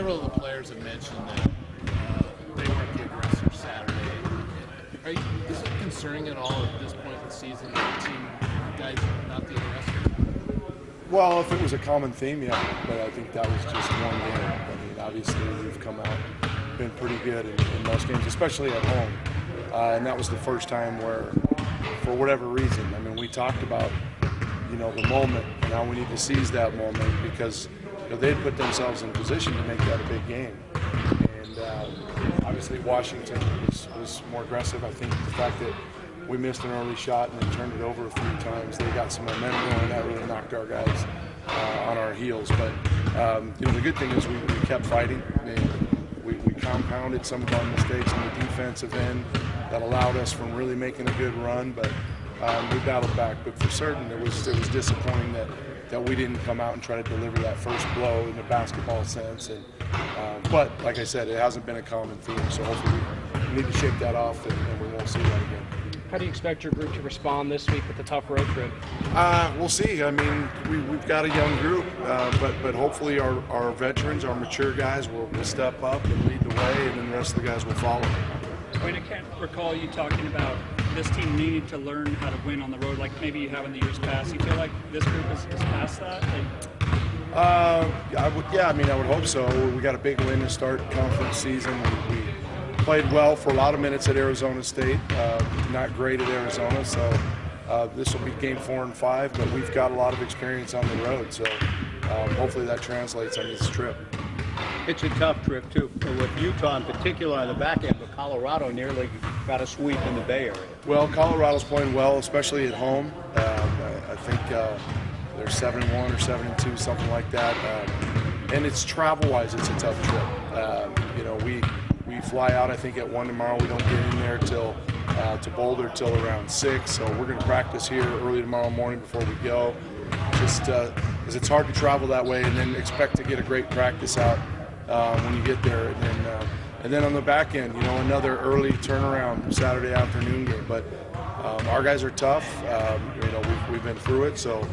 several of the players have mentioned that they weren't the aggressor Saturday. Is it concerning at all at this point in the season that the team guys are not the aggressor? Well, if it was a common theme, yeah, but I think that was just one game. I mean, obviously we've come out, been pretty good in most games, especially at home. And that was the first time where, for whatever reason, I mean, we talked about, the moment. Now we need to seize that moment because they'd put themselves in position to make that a big game. And obviously Washington was more aggressive. I think the fact that we missed an early shot and then turned it over a few times, they got some momentum going. That really knocked our guys on our heels. But the good thing is we kept fighting. We compounded some of our mistakes on the defensive end that allowed us from really making a good run. But we battled back. But for certain, it was disappointing that we didn't come out and try to deliver that first blow in the basketball sense. And but like I said, it hasn't been a common theme. So hopefully we need to shake that off and we won't see that again. How do you expect your group to respond this week with the tough road trip? We'll see. I mean, we've got a young group, but hopefully our veterans, our mature guys will step up and lead the way, and then the rest of the guys will follow. Wayne, I can't recall you talking about this team needing to learn how to win on the road like maybe you have in the years past. You feel like this group is past that? I would hope so. We got a big win to start conference season. We played well for a lot of minutes at Arizona State, not great at Arizona, so this will be game 4 and 5, but we've got a lot of experience on the road, so hopefully that translates on this trip. It's a tough trip, too, with Utah in particular on the back end, but Colorado nearly got a sweep in the Bay Area. Well, Colorado's playing well, especially at home. I think they're 7-1 or 7-2, something like that, and it's travel-wise, it's a tough trip. We fly out, I think, at 1 tomorrow. We don't get in there to Boulder till around 6. So we're going to practice here early tomorrow morning before we go. Just because it's hard to travel that way and then expect to get a great practice out when you get there. And then on the back end, another early turnaround Saturday afternoon game. But our guys are tough. We've been through it. So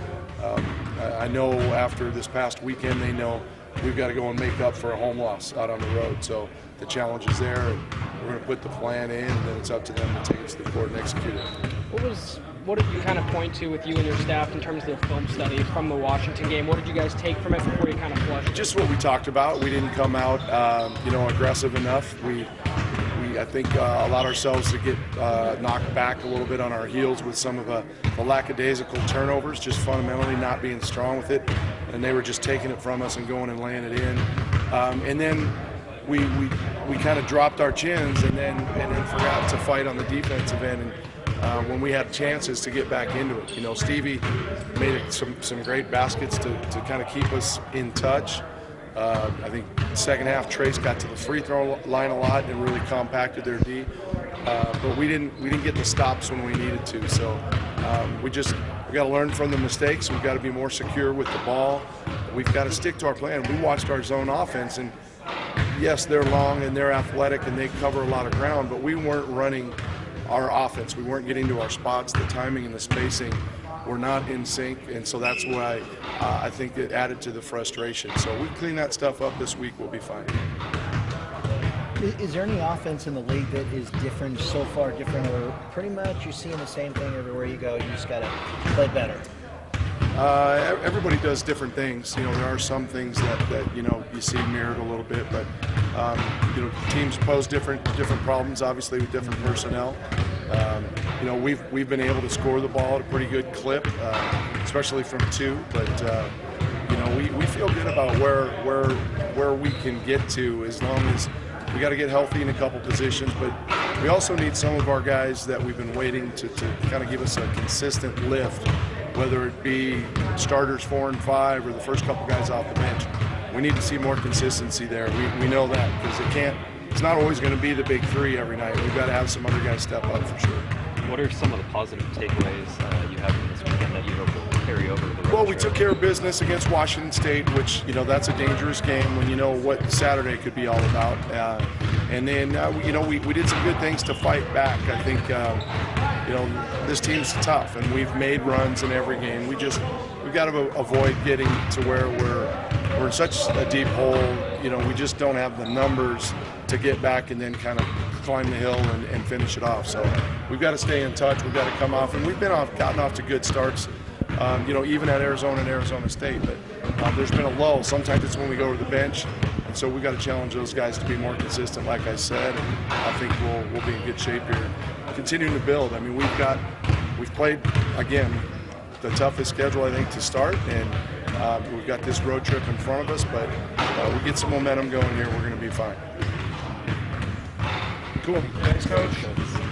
I know after this past weekend, they know we've got to go and make up for a home loss out on the road. So the challenge is there, and we're going to put the plan in, and then it's up to them to take it to the court and execute it. What did you kind of point to with you and your staff in terms of the film study from the Washington game? What did you guys take from it before you kind of flushed it? Just what we talked about. We didn't come out, aggressive enough. I think allowed ourselves to get knocked back a little bit on our heels with some of the lackadaisical turnovers, just fundamentally not being strong with it, and they were just taking it from us and going and laying it in. And then we kind of dropped our chins and then forgot to fight on the defensive end. And when we had chances to get back into it, Stevie made some great baskets to kind of keep us in touch. I think second half Trace got to the free throw line a lot and really compacted their D, but we didn't get the stops when we needed to. So we got to learn from the mistakes. We've got to be more secure with the ball. We've got to stick to our plan. We watched our zone offense, and yes, they're long and they're athletic and they cover a lot of ground, but we weren't running our offense. We weren't getting to our spots. The timing and the spacing were not in sync, and so that's why I think it added to the frustration. So we clean that stuff up this week, we'll be fine. Is there any offense in the league that is different, so far different, or pretty much you're seeing the same thing everywhere you go, you just got to play better? Everybody does different things. There are some things that you see mirrored a little bit, but teams pose different problems, obviously, with different personnel. We've been able to score the ball at a pretty good clip, especially from 2. But we feel good about where we can get to, as long as we got to get healthy in a couple positions. But we also need some of our guys that we've been waiting to kind of give us a consistent lift, whether it be starters 4 and 5 or the first couple guys off the bench. We need to see more consistency there. We know that, because it's not always going to be the big 3 every night. We've got to have some other guys step up for sure. What are some of the positive takeaways you have from this weekend that you hope will carry over to the road? Well, we took care of business against Washington State, which, that's a dangerous game when you know what Saturday could be all about. And then, we did some good things to fight back. I think, this team's tough, and we've made runs in every game. We've got to avoid getting to where we're we're in such a deep hole. You know, we just don't have the numbers to get back and then kind of climb the hill and finish it off. So we've got to stay in touch. We've got to come off, and we've gotten off to good starts. You know, even at Arizona and Arizona State, but there's been a lull. Sometimes it's when we go to the bench, and so we've got to challenge those guys to be more consistent, like I said. And I think we'll be in good shape here, continuing to build. I mean, we've played again the toughest schedule I think to start, and we've got this road trip in front of us. But we get some momentum going here, we're going to be fine. Cool. Thanks, Coach.